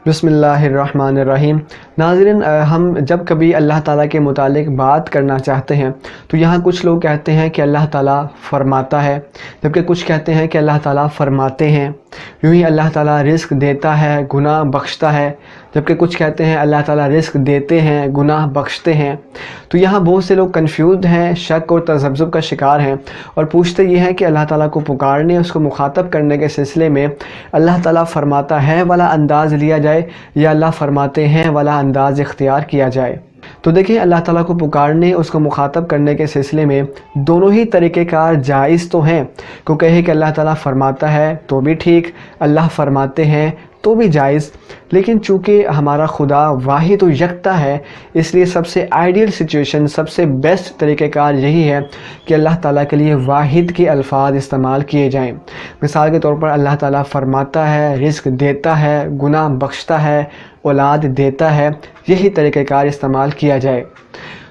بسم اللہ الرحمن الرحیم۔ ناظرین، ہم جب کبھی اللہ تعالیٰ کے متعلق بات کرنا چاہتے ہیں تو یہاں کچھ لوگ کہتے ہیں کہ اللہ تعالیٰ فرماتا ہے، جبکہ کچھ کہتے ہیں کہ اللہ تعالیٰ فرماتے ہیں۔ یوں ہی اللہ تعالیٰ رزق دیتا ہے، گناہ بخشتا ہے، جبکہ کچھ کہتے ہیں اللہ تعالیٰ رزق دیتے ہیں، گناہ بخشتے ہیں۔ تو یہاں بہت سے لوگ کنفیوزڈ ہیں، شک اور تذبذب کا شکار ہیں، اور پوچھتے یہ ہیں کہ اللہ تعالیٰ کو پکارنے، اس کو مخاطب کرنے کے سلسلے میں اللہ تعالیٰ فرماتا ہے والا انداز لیا جائے یا اللہ فرماتے ہیں والا انداز اختیار کیا جائے۔ تو دیکھیں، اللہ تعالیٰ کو پکارنے، اس کو مخاطب کرنے کے سلسلے میں دونوں ہی طریقہ کار جائز تو ہیں۔ کو کہے کہ اللہ تعالیٰ فرماتا ہے تو بھی ٹھیک، اللہ فرماتے ہیں تو بھی جائز، لیکن چونکہ ہمارا خدا واحد و یکتا ہے، اس لیے سب سے آئیڈیل سچویشن، سب سے بیسٹ طریقہ کار یہی ہے کہ اللہ تعالیٰ کے لیے واحد کے الفاظ استعمال کیے جائیں۔ مثال کے طور پر اللہ تعالیٰ فرماتا ہے، رزق دیتا ہے، گناہ بخشتا ہے، اولاد دیتا ہے، یہی طریقہ کار استعمال کیا جائے۔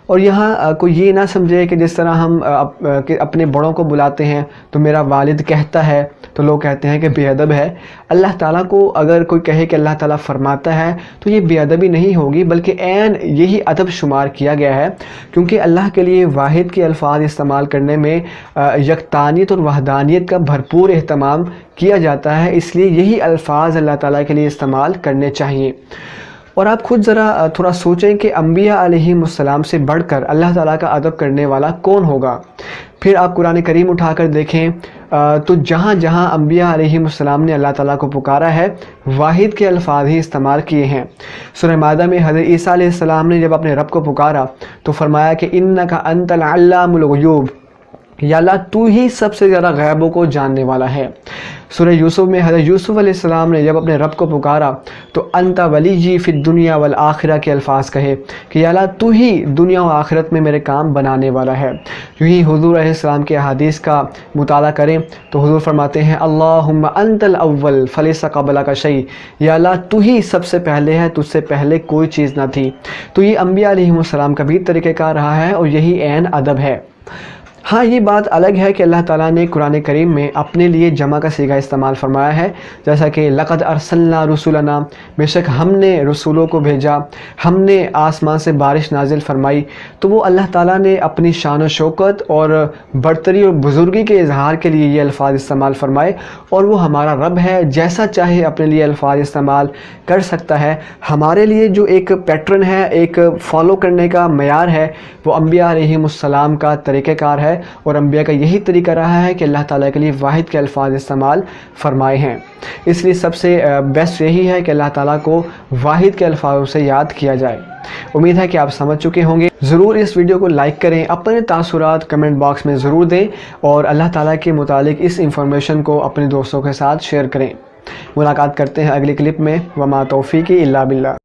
اور یہاں کوئی یہ نہ سمجھے کہ جس طرح ہم اپنے بڑوں کو بلاتے ہیں تو میرا والد کہتا ہے تو لوگ کہتے ہیں کہ بے ادب ہے۔ اللہ تعالیٰ کو اگر کوئی کہے کہ اللہ تعالیٰ فرماتا ہے تو یہ بے ادبی نہیں ہوگی، بلکہ عین یہی ادب شمار کیا گیا ہے، کیونکہ اللہ کے لیے واحد کے الفاظ استعمال کرنے میں یکتانیت اور وحدانیت کا بھرپور اہتمام کیا جاتا ہے، اس لیے یہی الفاظ اللہ تعالیٰ کے لیے استعمال کرنے چاہیے۔ اور آپ خود ذرا تھوڑا سوچیں کہ انبیاء علیہم السلام سے بڑھ کر اللہ تعالیٰ کا ادب کرنے والا کون ہوگا؟ پھر آپ قرآن کریم اٹھا کر دیکھیں تو جہاں جہاں انبیاء علیہم السلام نے اللہ تعالیٰ کو پکارا ہے، واحد کے الفاظ ہی استعمال کیے ہیں۔ سورہ مائدہ میں حضرت عیسیٰ علیہ السلام نے جب اپنے رب کو پکارا تو فرمایا کہ انک انت العلام الغیوب، یا اللہ تو ہی سب سے زیادہ غیبوں کو جاننے والا ہے۔ سورہ یوسف میں حضرت یوسف علیہ السلام نے جب اپنے رب کو پکارا تو انت ولی فی الدنیا والآخرہ کے الفاظ کہے کہ یا اللہ تو ہی دنیا و آخرت میں میرے کام بنانے والا ہے۔ یوں ہی حضور علیہ السلام کے احادیث کا مطالعہ کریں تو حضور فرماتے ہیں اللہم انت الاول فلیس قبلک شیء، یا اللہ تو ہی سب سے پہلے ہے، تجھ سے پہلے کوئی چیز نہ تھی۔ تو یہ انبیاء علیہم السلام کا بھی طریقہ کار رہا ہے اور یہی عین ادب ہے۔ ہاں، یہ بات الگ ہے کہ اللہ تعالیٰ نے قرآن کریم میں اپنے لیے جمع کا صیغہ استعمال فرمایا ہے، جیسا کہ لقد ارسلنا رسولنا، بے شک ہم نے رسولوں کو بھیجا، ہم نے آسمان سے بارش نازل فرمائی۔ تو وہ اللہ تعالیٰ نے اپنی شان و شوکت اور برتری اور بزرگی کے اظہار کے لیے یہ الفاظ استعمال فرمائے، اور وہ ہمارا رب ہے، جیسا چاہے اپنے لیے الفاظ استعمال کر سکتا ہے۔ ہمارے لیے جو ایک پیٹرن ہے، ایک فالو کرنے کا معیار ہے، وہ انبیاء علیہم السلام کا طریقہ کار ہے، اور انبیاء کا یہی طریقہ رہا ہے کہ اللہ تعالیٰ کے لیے واحد کے الفاظ استعمال فرمائے ہیں۔ اس لیے سب سے بیسٹ یہی ہے کہ اللہ تعالیٰ کو واحد کے الفاظوں سے یاد کیا جائے۔ امید ہے کہ آپ سمجھ چکے ہوں گے۔ ضرور اس ویڈیو کو لائک کریں، اپنے تاثرات کمنٹ باکس میں ضرور دیں، اور اللہ تعالیٰ کے متعلق اس انفارمیشن کو اپنے دوستوں کے ساتھ شیئر کریں۔ ملاقات کرتے ہیں اگلی کلپ میں۔ وما توفیقی الا باللہ۔